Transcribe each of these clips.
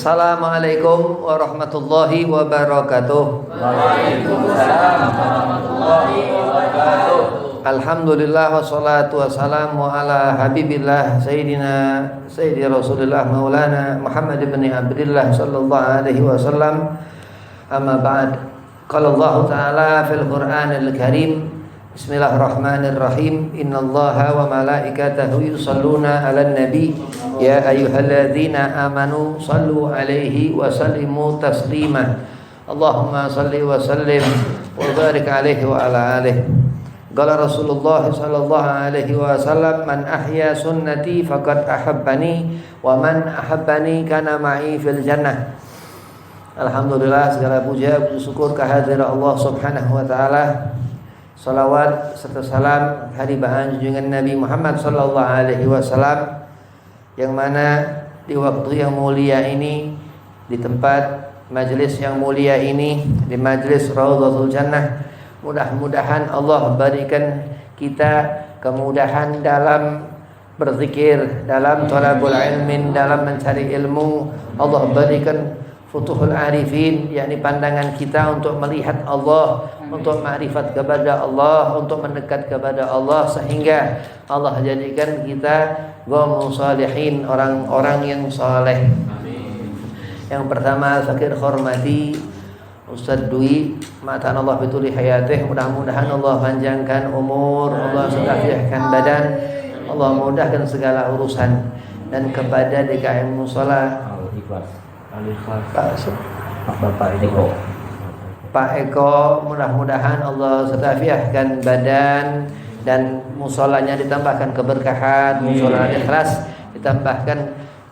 Assalamualaikum warahmatullahi wabarakatuh. Waalaikumsalam warahmatullahi wabarakatuh. Alhamdulillah wassalatu wassalamu ala habibillah Sayyidi Rasulullah Maulana Muhammad ibn Abdullah sallallahu alaihi wasallam. Amma ba'd. Qala Allah Ta'ala fil Qur'anil Karim. Bismillahirrahmanirrahim. Innallaha wa malaikatahu yusalluna 'alan nabi ya ayyuhalladzina amanu sallu 'alaihi wa sallimu taslima. Allahumma salli wa sallim wa barik 'alaihi wa ala alihi. Qala Rasulullah sallallahu alaihi wasallam, man ahya sunnati faqad ahabbani wa man ahabbani kana ma'i fil jannah. Alhamdulillah, segala puja syukur kehadirat Allah Subhanahu wa taala. Salawat serta salam hadibahan junjungan Nabi Muhammad sallallahu alaihi wasallam, yang mana di waktu yang mulia ini, di tempat majelis yang mulia ini, di majelis Raudhatul Jannah, mudah-mudahan Allah berikan kita kemudahan dalam berzikir, dalam thalabul ilmin, dalam mencari ilmu. Allah berikan futuhul arifin, yakni pandangan kita untuk melihat Allah, untuk ma'rifat kepada Allah, untuk mendekat kepada Allah, sehingga Allah jadikan kita qaumul salihin, orang-orang yang saleh. Yang pertama fakir hormati Ustaz Dwi, ma'atan Allah bituli hayatih, mudah-mudahan Allah panjangkan umur, Allah setafiahkan badan, Allah mudahkan segala urusan. Dan kepada DKM Musola Pak Eko, mudah-mudahan Allah setafiahkan badan dan musolanya ditambahkan keberkahan, musola ikhlas ditambahkan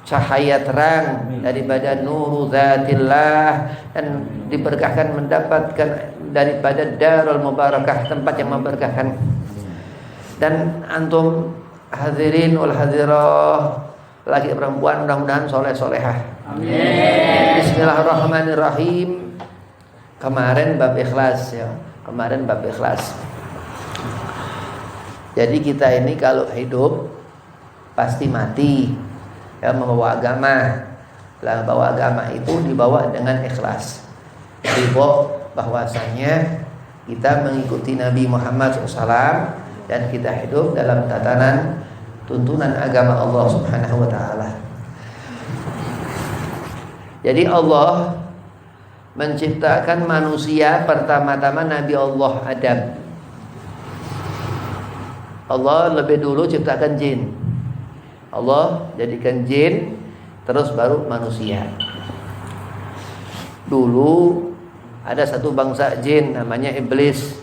cahaya terang daripada nuru zatillah, dan diberkahkan mendapatkan daripada darul mubarakah, tempat yang memberkahkan. Dan antum hadirin wal hadirah, laki perempuan, mudah-mudahan soleh solehah. Amin. Bismillahirrahmanirrahim. Kemarin bab ikhlas ya. Kemarin bab ikhlas. Jadi kita ini kalau hidup pasti mati. Ya, membawa agama. Lah, bawa agama itu dibawa dengan ikhlas. Ridho bahwasanya kita mengikuti Nabi Muhammad SAW dan kita hidup dalam tatanan tuntunan agama Allah Subhanahu wa taala. Jadi Allah menciptakan manusia pertama-tama Nabi Allah Adam. Allah lebih dulu ciptakan jin. Allah jadikan jin, terus baru manusia. Dulu ada satu bangsa jin namanya iblis.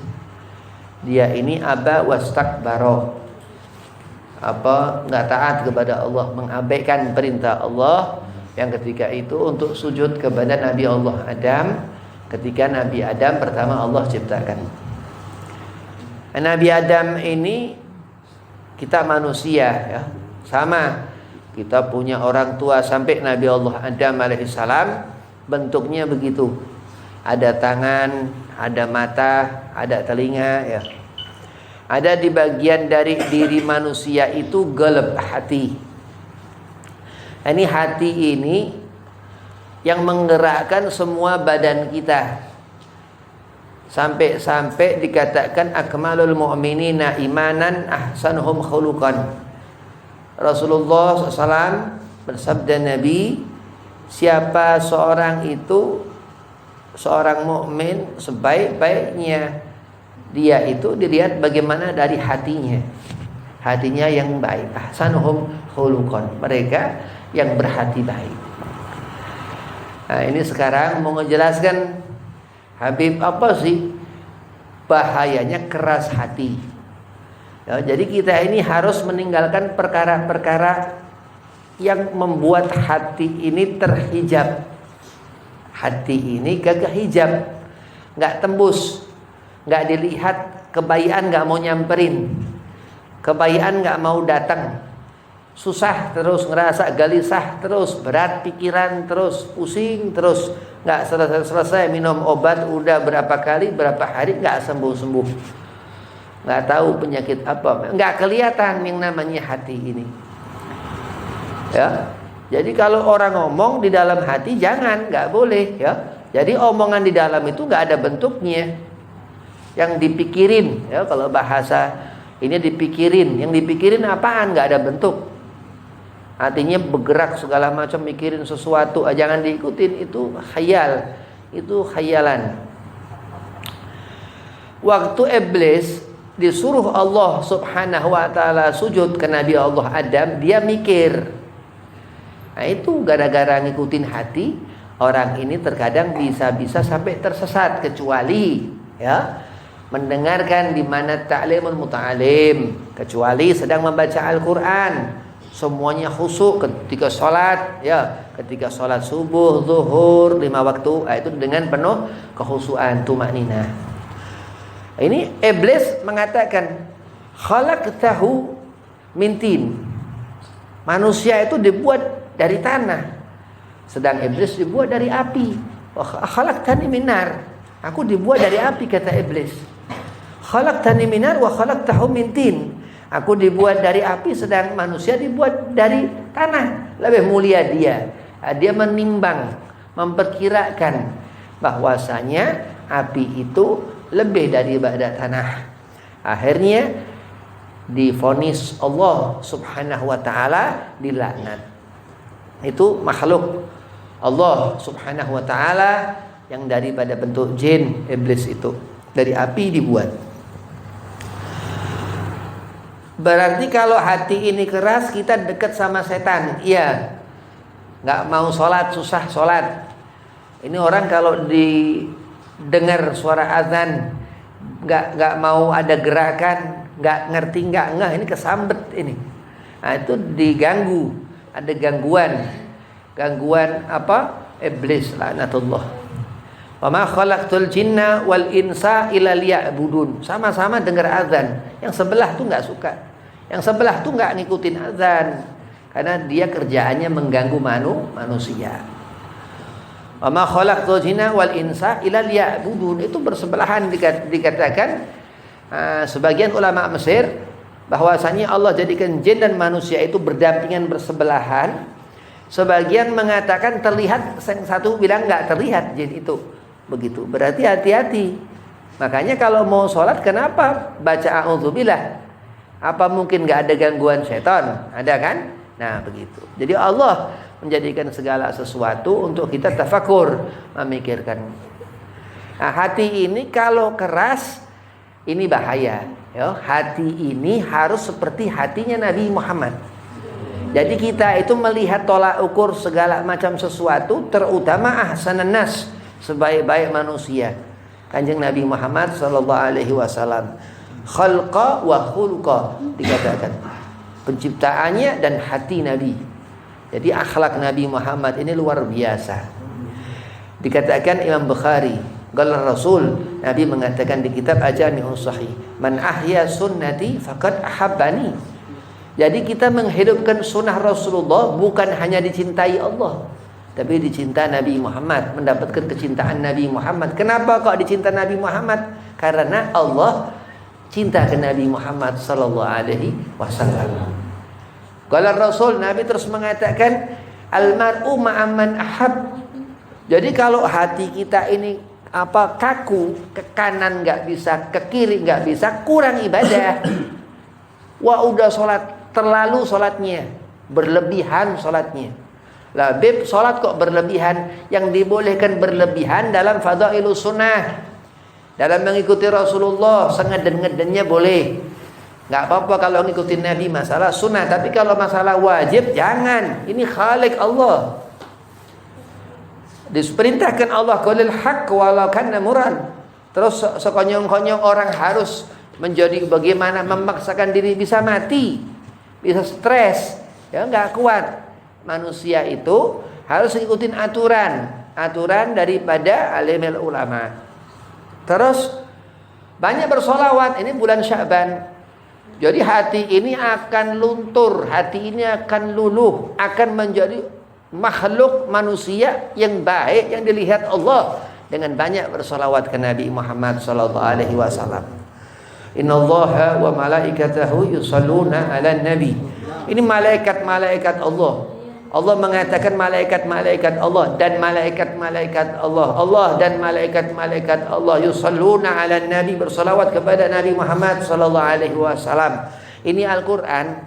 Dia ini aba wastakbara, enggak taat kepada Allah, mengabaikan perintah Allah. Yang ketika itu untuk sujud kepada Nabi Allah Adam, ketika Nabi Adam pertama Allah ciptakan. Nabi Adam ini, kita manusia ya, sama. Kita punya orang tua sampai Nabi Allah Adam alaihissalam, bentuknya begitu. Ada tangan, ada mata, ada telinga ya. Ada di bagian dari diri manusia itu qalb, hati. Ini hati ini yang menggerakkan semua badan kita. Sampai dikatakan akmalul mu'minina imanan ahsanuhum khuluqan. Rasulullah SAW bersabda, Nabi, siapa seorang itu seorang mukmin sebaik-baiknya, dia itu dilihat bagaimana dari hatinya. Hatinya yang baik. Ahsanuhum khuluqan, mereka yang berhati baik. Nah, ini sekarang mau ngejelaskan Habib apa sih bahayanya keras hati. Ya, jadi kita ini harus meninggalkan perkara-perkara yang membuat hati ini terhijab. Hati ini kagak hijab, nggak tembus, nggak dilihat. Kebayaan nggak mau nyamperin, kebayaan nggak mau datang. Susah terus, ngerasa gelisah terus, berat pikiran terus, pusing terus, nggak selesai minum obat udah berapa kali, berapa hari nggak sembuh-sembuh, nggak tahu penyakit apa, nggak kelihatan yang namanya hati ini. Ya, Jadi kalau orang ngomong di dalam hati jangan, nggak boleh ya. Jadi omongan di dalam itu nggak ada bentuknya. Yang dipikirin ya, kalau bahasa ini dipikirin. Yang dipikirin apaan? Nggak ada bentuk. Artinya bergerak segala macam mikirin sesuatu, jangan diikutin, itu khayal. Itu khayalan. Waktu iblis disuruh Allah Subhanahu wa taala sujud ke Nabi Allah Adam, dia mikir. Nah, itu gara-gara ngikutin hati, orang ini terkadang bisa-bisa sampai tersesat, kecuali ya mendengarkan di mana ta'limul muta'alim, kecuali sedang membaca Al-Qur'an. Semuanya khusyuk ketika sholat ya, ketika sholat subuh, zuhur, 5 waktu, itu dengan penuh kekhusyuan, tumakninah. Ini iblis mengatakan khalaqtahu min tin. Manusia itu dibuat dari tanah, sedang iblis dibuat dari api. Khalaqtani min nar. Aku dibuat dari api, kata iblis. Khalaqtani min nar wa khalaqtahu min tin. Aku dibuat dari api, sedang manusia dibuat dari tanah. Lebih mulia dia. Dia menimbang, memperkirakan bahwasanya api itu lebih daripada tanah. Akhirnya divonis Allah Subhanahu wa taala dilaknat. Itu makhluk Allah Subhanahu wa taala yang daripada bentuk jin, iblis itu dari api dibuat. Berarti kalau hati ini keras, kita dekat sama setan. Iya, nggak mau sholat, susah sholat. Ini orang kalau didengar suara azan, nggak mau ada gerakan, nggak ngerti, nggak ngeh, ini kesambet ini. Nah, itu diganggu, ada gangguan apa? Iblis, laknatullah. Wa ma khalaqtul jinna wal insa illa liya'budun. Sama-sama dengar azan, yang sebelah tuh nggak suka, yang sebelah tuh nggak ngikutin azan, karena dia kerjaannya mengganggu manusia. Wa ma khalaqtul jinna wal insa illa liya'budun, itu bersebelahan. Dikatakan sebagian ulama Mesir bahwasanya Allah jadikan jin dan manusia itu berdampingan, bersebelahan. Sebagian mengatakan terlihat, yang satu bilang nggak terlihat jin itu. Begitu, berarti hati-hati. Makanya kalau mau sholat, kenapa baca a'udzubillah? Apa mungkin nggak ada gangguan setan? Ada kan? Nah begitu. Jadi Allah menjadikan segala sesuatu untuk kita tafakur, memikirkan. Nah, hati ini kalau keras, ini bahaya. Ya, hati ini harus seperti hatinya Nabi Muhammad. Jadi kita itu melihat tolak ukur segala macam sesuatu, terutama ahsanan nas, sebaik-baik manusia. Kanjeng Nabi Muhammad sallallahu alaihi wasallam, khalqa wa khulqa, dikatakan penciptaannya dan hati Nabi. Jadi akhlak Nabi Muhammad ini luar biasa. Dikatakan Imam Bukhari, qala Rasul, Nabi mengatakan di kitab Ajami'us Sahih, man ahya sunnati faqad ahabbani. Jadi kita menghidupkan sunnah Rasulullah bukan hanya dicintai Allah, tapi dicinta Nabi Muhammad, mendapatkan kecintaan Nabi Muhammad. Kenapa kok dicinta Nabi Muhammad? Karena Allah cinta ke Nabi Muhammad sallallahu alaihi wasallam. Qala Rasul, Nabi terus mengatakan almar'u ma'amman ahab. Jadi kalau hati kita ini kaku, ke kanan nggak bisa, ke kiri nggak bisa, kurang ibadah. Wah, udah sholat terlalu sholatnya, berlebihan sholatnya. Lah, beb, sholat kok berlebihan? Yang dibolehkan berlebihan dalam fadailus sunnah, dalam mengikuti Rasulullah, sengeden-ngedennya boleh. Nggak apa-apa kalau ngikutin Nabi masalah sunnah, tapi kalau masalah wajib jangan. Ini khalik Allah. Diperintahkan Allah qulil haqq walau kana muran. Terus sekonyong-konyong orang harus menjadi bagaimana, memaksakan diri, bisa mati, bisa stres, ya nggak kuat. Manusia itu harus ngikutin aturan daripada alimul ulama. Terus banyak bersolawat, ini bulan Sya'ban. Jadi hati ini akan luntur, hati ini akan luluh, akan menjadi makhluk manusia yang baik, yang dilihat Allah dengan banyak bersolawat ke Nabi Muhammad sallallahu alaihi wasallam. Innallaha wa malaikatahu yusalluna 'alan nabi. Ini malaikat-malaikat Allah Allah mengatakan malaikat-malaikat Allah dan malaikat-malaikat Allah. Allah dan malaikat-malaikat Allah yusalluna 'alan nabi, bersalawat kepada Nabi Muhammad sallallahu alaihi wasallam. Ini Al-Qur'an.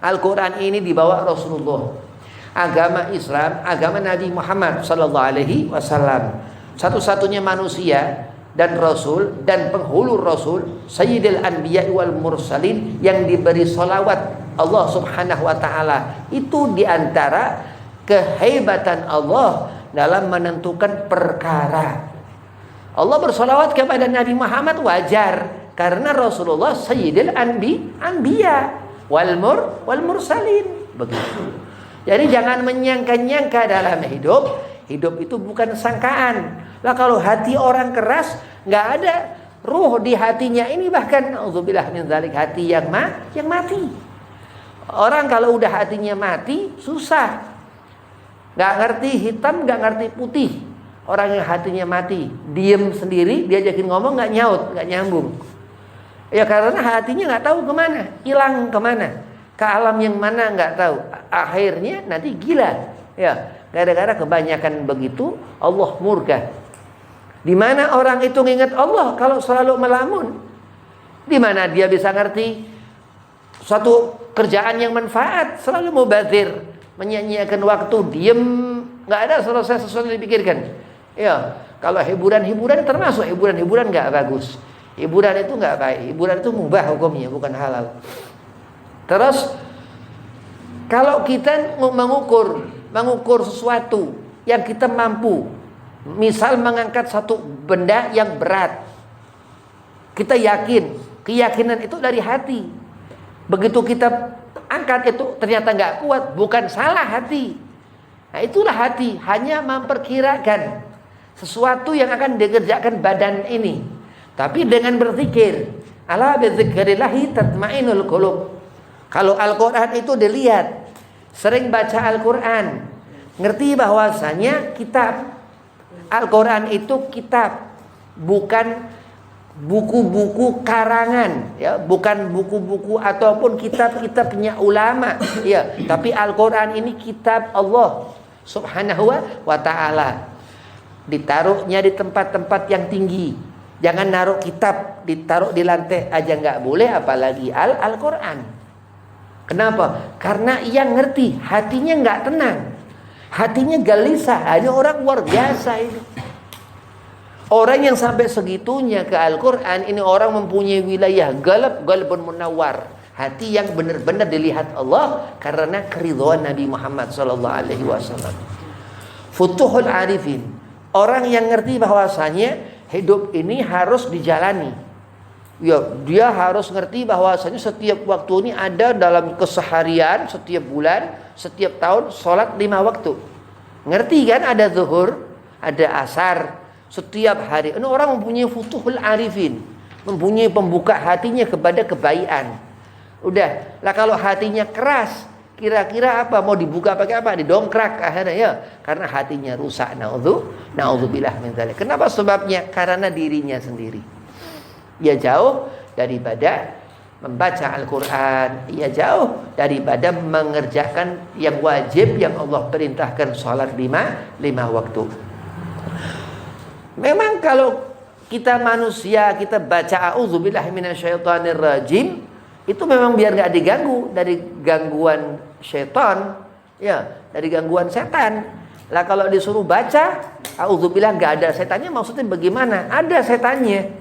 Al-Qur'an ini dibawa Rasulullah. Agama Islam, agama Nabi Muhammad sallallahu alaihi wasallam. Satu-satunya manusia dan Rasul dan penghulu Rasul, Sayyidil Anbiya wal Mursalin, yang diberi salawat Allah subhanahu wa ta'ala. Itu diantara kehebatan Allah dalam menentukan perkara. Allah bersalawat kepada Nabi Muhammad wajar, karena Rasulullah Sayyidil Anbiya wal Mursalin. Begitu. Jadi jangan menyangka-nyangka dalam hidup. Hidup itu bukan sangkaan. Lah kalau hati orang keras, nggak ada ruh di hatinya ini, bahkan auzubillah min dzalik, hati yang mati. Orang kalau udah hatinya mati susah. Nggak ngerti hitam, nggak ngerti putih. Orang yang hatinya mati, diem sendiri, diajakin ngomong nggak nyaut, nggak nyambung. Ya karena hatinya nggak tahu kemana, hilang kemana, ke alam yang mana nggak tahu. Akhirnya nanti gila. Ya, gara-gara kebanyakan begitu, Allah murka. Di mana orang itu nginget Allah kalau selalu melamun? Di mana dia bisa ngerti suatu kerjaan yang manfaat? Selalu mubazir, menyia-nyiakan waktu, diem, nggak ada selesai sesuatu yang dipikirkan. Ya, kalau hiburan termasuk hiburan nggak bagus. Hiburan itu nggak baik. Hiburan itu mubah hukumnya, bukan halal. Terus kalau kita mengukur sesuatu yang kita mampu, misal mengangkat satu benda yang berat, kita yakin, keyakinan itu dari hati. Begitu kita angkat itu ternyata nggak kuat, bukan salah hati. Nah itulah hati, hanya memperkirakan sesuatu yang akan dikerjakan badan ini. Tapi dengan berzikir, ala bidzikrillahi tatmainul qulub. Kalau Al-Quran itu dilihat, sering baca Al-Quran, ngerti bahwasanya kitab Al-Quran itu kitab, bukan buku-buku karangan, ya, bukan buku-buku ataupun kitab-kitabnya ulama, ya, tapi Al-Quran ini kitab Allah Subhanahu wa ta'ala. Ditaruhnya di tempat-tempat yang tinggi. Jangan naruh kitab ditaruh di lantai aja nggak boleh, apalagi Al-Quran. Kenapa? Karena ia ngerti, hatinya nggak tenang, hatinya gelisah. Hanya orang luar biasa ini. Orang yang sampai segitunya ke Al-Quran ini orang mempunyai wilayah galbun munawwar, hati yang benar-benar dilihat Allah karena keridhaan Nabi Muhammad SAW. Futuhul arifin, orang yang ngerti bahwasanya hidup ini harus dijalani. Ya, dia harus ngerti bahwasanya setiap waktu ini ada dalam keseharian, setiap bulan, setiap tahun sholat 5 waktu. Ngerti kan? Ada zuhur, ada asar, setiap hari. Ini orang mempunyai futuhul arifin, mempunyai pembuka hatinya kepada kebaikan. Udah, lah kalau hatinya keras, kira-kira apa? Mau dibuka pakai apa? Didongkrak akhirnya, ya. Karena hatinya rusak. Na'udzubillah min dzalik. Kenapa sebabnya? Karena dirinya sendiri. Ia jauh daripada membaca Al-Quran, ia jauh daripada mengerjakan yang wajib yang Allah perintahkan, sholat 5 waktu. Memang kalau kita manusia, kita baca a'udzubillahi minasyaitonirrajim, itu memang biar gak diganggu dari gangguan syaitan, ya, dari gangguan setan. Lah kalau disuruh baca a'udzubillah gak ada setannya, maksudnya bagaimana? Ada setannya.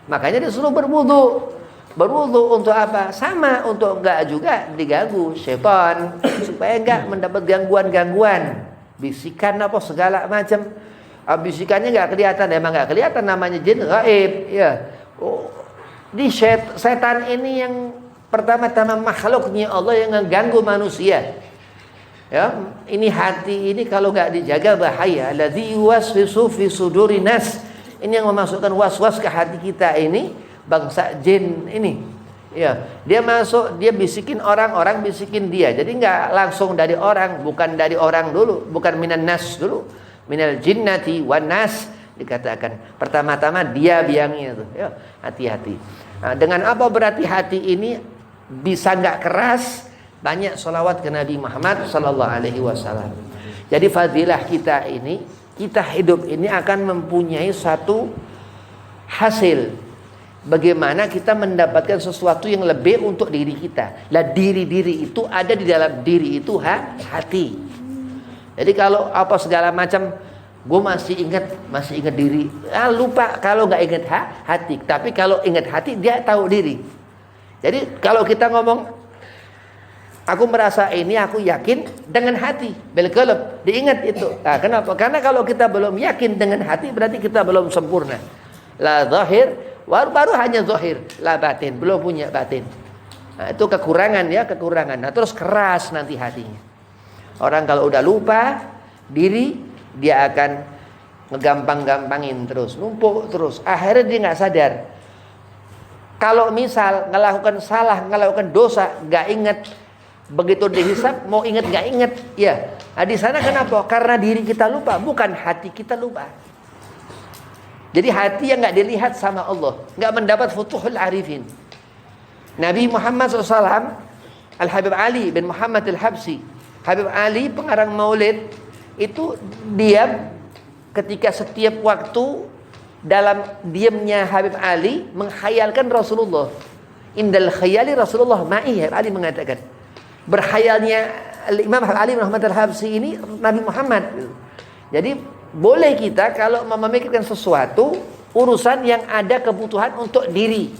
Makanya disuruh berwudu. Berwudu untuk apa? Sama, untuk enggak juga diganggu syaitan, supaya enggak mendapat gangguan-gangguan, bisikan apa segala macam. Bisikannya enggak kelihatan, emang enggak kelihatan, namanya jin gaib, ya. Di setan ini yang pertama-tama makhluknya Allah yang mengganggu manusia. Ya, ini hati ini kalau enggak dijaga bahaya. Alladzi yuwaswisu fi sudurin nas. Ini yang memasukkan was-was ke hati kita ini, bangsa jin ini. Ya, dia masuk, dia bisikin orang bisikin dia. Jadi enggak langsung dari orang, bukan dari orang dulu, bukan minan nas dulu. Minal jinnati wan nas dikatakan. Pertama-tama dia biangnya tuh. Ya, hati-hati. Nah, dengan apa berarti hati ini bisa enggak keras, banyak sholawat ke Nabi Muhammad sallallahu alaihi wasallam. Jadi fadilah kita ini, kita hidup ini akan mempunyai satu hasil. Bagaimana kita mendapatkan sesuatu yang lebih untuk diri kita. Lah diri-diri itu ada di dalam diri itu hati. Jadi kalau apa segala macam, gue masih ingat diri. Lupa kalau nggak ingat hati. Tapi kalau ingat hati dia tahu diri. Jadi kalau kita ngomong, aku merasa ini, aku yakin dengan hati. Belkelep, diingat itu. Nah, kenapa? Karena kalau kita belum yakin dengan hati, berarti kita belum sempurna. La zahir, baru hanya zahir, la batin, belum punya batin. Nah, itu kekurangan ya, kekurangan. Nah, terus keras nanti hatinya. Orang kalau udah lupa diri, dia akan ngegampang-gampangin terus, numpuk terus. Akhirnya dia nggak sadar. Kalau misal melakukan salah, melakukan dosa, nggak ingat, begitu dihisap mau ingat nggak ingat, ya. Nah, di sana kenapa? Karena diri kita lupa, bukan hati kita lupa. Jadi hati yang nggak dilihat sama Allah, nggak mendapat futuhul arifin. Nabi Muhammad SAW, Al-Habib Ali bin Muhammad Al-Habsi, Habib Ali pengarang Maulid, itu dia ketika setiap waktu dalam diamnya Habib Ali menghayalkan Rasulullah. Indal khayali Rasulullah ma'i, Habib Ali mengatakan. Berhayalnya Imam Ali bin Muhammad Al-Habsi ini Nabi Muhammad. Jadi boleh kita kalau memikirkan sesuatu urusan yang ada kebutuhan untuk diri,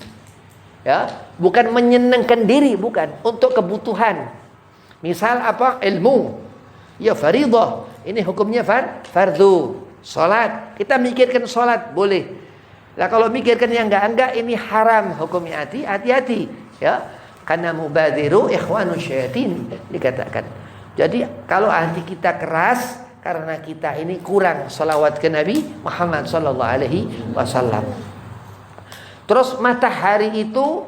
ya, bukan menyenangkan diri, bukan untuk kebutuhan. Misal apa? Ilmu, ya faridah, ini hukumnya fardu. Salat, kita mikirkan salat boleh. Lah kalau mikirkan yang enggak ini haram hukumnya. Hati-hati, ya, karena mubadiru ikhwanu syaitin dikatakan. Jadi kalau hati kita keras karena kita ini kurang salawat ke Nabi Muhammad sallallahu alaihi wasallam. Terus matahari itu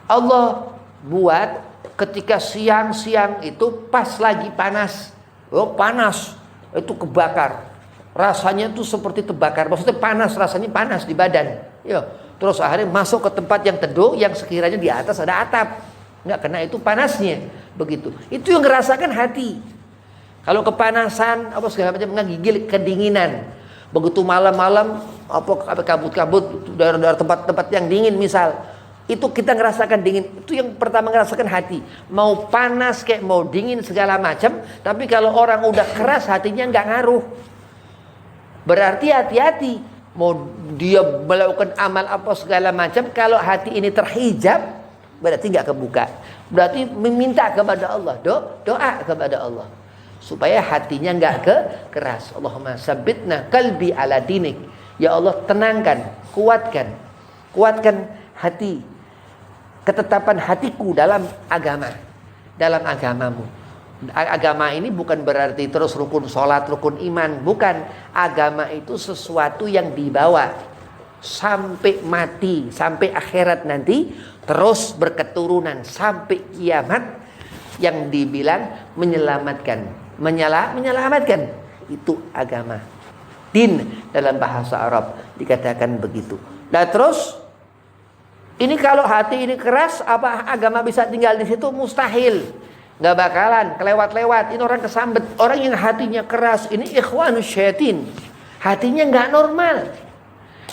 Allah buat ketika siang-siang itu pas lagi panas. Oh, panas. Itu kebakar. Rasanya itu seperti terbakar. Maksudnya panas, rasanya panas di badan. Ya. Terus akhirnya masuk ke tempat yang teduh yang sekiranya di atas ada atap. Enggak kena itu panasnya. Begitu. Itu yang ngerasakan hati. Kalau kepanasan apa segala macam ngegigil kedinginan. Begitu malam-malam apa kabut-kabut dari tempat-tempat yang dingin misal, itu kita ngerasakan dingin. Itu yang pertama ngerasakan hati. Mau panas kayak mau dingin segala macam, tapi kalau orang udah keras hatinya nggak ngaruh. Berarti hati-hati. Mau dia melakukan amal apa segala macam, kalau hati ini terhijab berarti nggak kebuka. Berarti meminta kepada Allah, doa kepada Allah. Supaya hatinya nggak keras. Allahumma sabbitna qalbi ala dinik. Ya Allah tenangkan, kuatkan hati, ketetapan hatiku dalam agama, dalam agamamu. Agama ini bukan berarti terus rukun sholat, rukun iman, bukan. Agama itu sesuatu yang dibawa sampai mati, sampai akhirat nanti, terus berketurunan sampai kiamat, yang dibilang menyelamatkan. Menyelamatkan itu agama. Din dalam bahasa Arab dikatakan begitu. Nah terus ini kalau hati ini keras, apa agama bisa tinggal di situ? Mustahil. Nggak bakalan kelewat-lewat. Ini orang kesambet, orang yang hatinya keras ini ikhwanus syaitin. Hatinya nggak normal.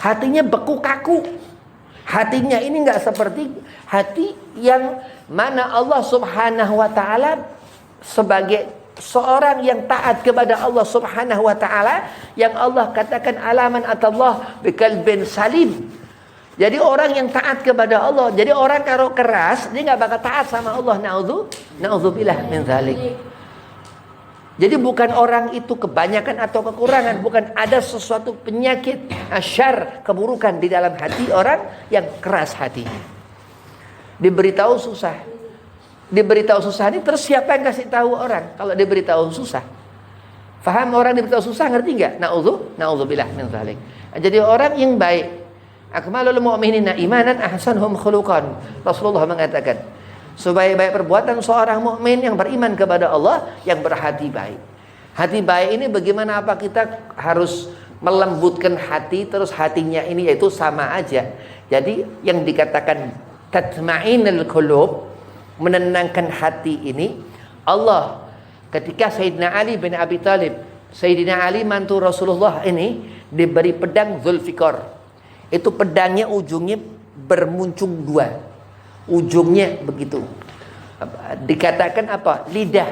Hatinya beku kaku. Hatinya ini nggak seperti hati yang mana Allah Subhanahu wa taala sebagai seorang yang taat kepada Allah Subhanahu wa taala, yang Allah katakan alaman atallah biqalbin salim. Jadi orang yang taat kepada Allah. Jadi orang kalau keras dia nggak bakal taat sama Allah. Na'udzubillah min dzalik. Jadi bukan orang itu kebanyakan atau kekurangan, bukan ada sesuatu penyakit asyar, keburukan di dalam hati orang yang keras hatinya. Diberitahu susah. Diberitahu susah ini terus siapa yang kasih tahu orang kalau diberitahu susah? Faham orang diberitahu susah, ngerti enggak? Na'udzubillah min dzalik. Jadi orang yang baik, akmalul mu'minina imanan ahsanuhum khuluqan. Rasulullah mengatakan, sebaik-baik perbuatan seorang mukmin yang beriman kepada Allah, yang berhati baik. Hati baik ini bagaimana, apa kita harus melembutkan hati terus hatinya ini yaitu sama aja. Jadi yang dikatakan tatma'innul qulub, menenangkan hati ini Allah ketika Sayyidina Ali bin Abi Thalib, Sayyidina Ali mantu Rasulullah ini diberi pedang Zulfikar. Itu pedangnya ujungnya bermuncung dua. Ujungnya begitu. Dikatakan apa? Lidah.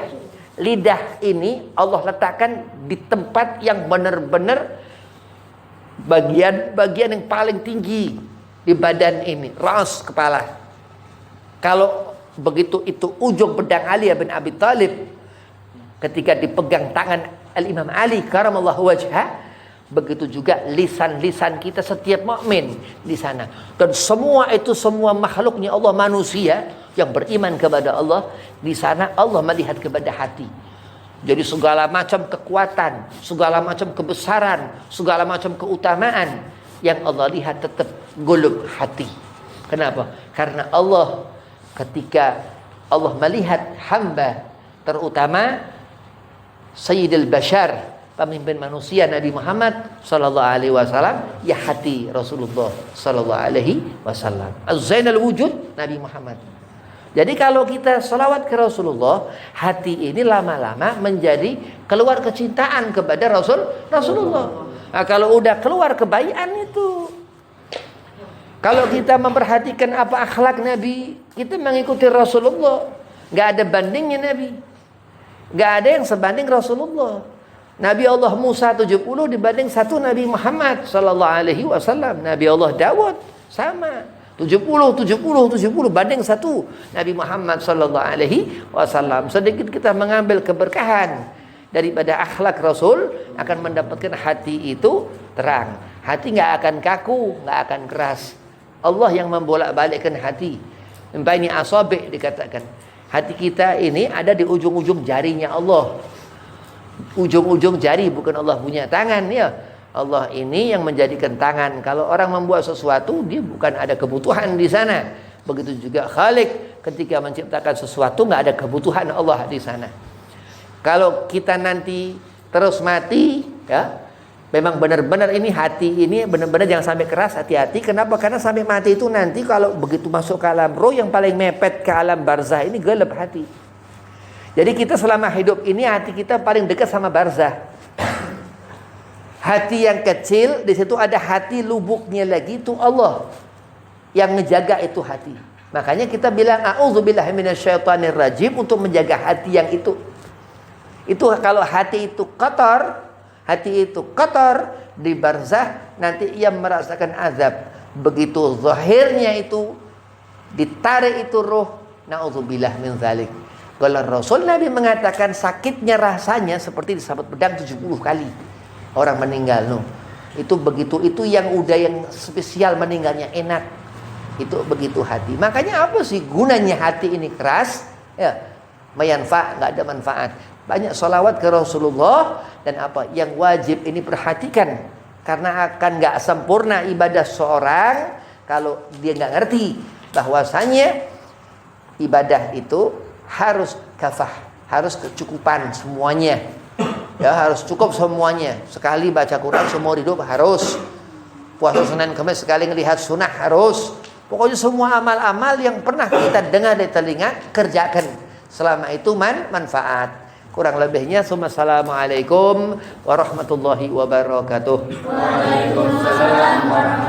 Lidah ini Allah letakkan di tempat yang benar-benar bagian yang paling tinggi di badan ini, ras, kepala. Kalau begitu itu ujung pedang Ali bin Abi Thalib ketika dipegang tangan Al-Imam Ali karamallahu wajhah, begitu juga lisan-lisan kita setiap mukmin di sana. Dan semua itu semua makhluknya Allah, manusia yang beriman kepada Allah, di sana Allah melihat kepada hati. Jadi segala macam kekuatan, segala macam kebesaran, segala macam keutamaan yang Allah lihat tetap gulub hati. Kenapa? Karena Allah ketika Allah melihat hamba terutama Sayyidil Bashar, pemimpin manusia Nabi Muhammad sallallahu alaihi wasallam, ya hati Rasulullah sallallahu alaihi wasallam. Az-Zainal Wujud Nabi Muhammad. Jadi kalau kita salawat ke Rasulullah, hati ini lama-lama menjadi keluar kecintaan kepada Rasulullah. Nah, kalau udah keluar kebaikan itu. Kalau kita memperhatikan apa akhlak Nabi, kita mengikuti Rasulullah. Nggak ada bandingnya Nabi. Nggak ada yang sebanding Rasulullah. Nabi Allah Musa 70 dibanding satu Nabi Muhammad sallallahu alaihi wasallam. Nabi Allah Dawud sama. 70 banding satu Nabi Muhammad sallallahu alaihi wasallam. Sedikit kita mengambil keberkahan daripada akhlak Rasul, akan mendapatkan hati itu terang. Hati nggak akan kaku, nggak akan keras. Allah yang membolak-balikkan hati. Baini asabi' dikatakan. Hati kita ini ada di ujung-ujung jarinya Allah. Ujung-ujung jari, bukan Allah punya tangan ya. Allah ini yang menjadikan tangan. Kalau orang membuat sesuatu, dia bukan ada kebutuhan di sana. Begitu juga Khalik ketika menciptakan sesuatu, nggak ada kebutuhan Allah di sana. Kalau kita nanti terus mati, ya, memang benar-benar ini hati ini benar-benar jangan sampai keras, hati-hati. Kenapa? Karena sampai mati itu nanti kalau begitu masuk ke alam roh yang paling mepet ke alam barzah ini gelap hati. Jadi kita selama hidup ini hati kita paling dekat sama barzah. Hati yang kecil, di situ ada hati lubuknya lagi, itu Allah yang ngejaga itu hati. Makanya kita bilang a'udzubillahi minasyaitonirrajim untuk menjaga hati yang itu. Itu kalau hati itu kotor, di barzah nanti ia merasakan azab. Begitu zahirnya itu ditarik itu roh, na'udzubillah min zalik. Kalau Rasul Nabi mengatakan sakitnya rasanya seperti disabet pedang 70 kali. Orang meninggal itu begitu, itu yang udah yang spesial meninggalnya enak, itu begitu hati. Makanya apa sih gunanya hati ini keras ya, nggak ada manfaat. Banyak salawat ke Rasulullah, dan apa yang wajib ini perhatikan, karena akan nggak sempurna ibadah seorang kalau dia nggak ngerti bahwasanya ibadah itu harus kafah, harus kecukupan semuanya. Ya, harus cukup semuanya. Sekali baca Quran seumur hidup harus. Puasa Senin Kamis sekali ngelihat sunnah harus. Pokoknya semua amal-amal yang pernah kita dengar di telinga kerjakan. Selama itu manfaat. Kurang lebihnya Assalamualaikum warahmatullahi wabarakatuh. Waalaikumsalam warahmatullahi wabarakatuh.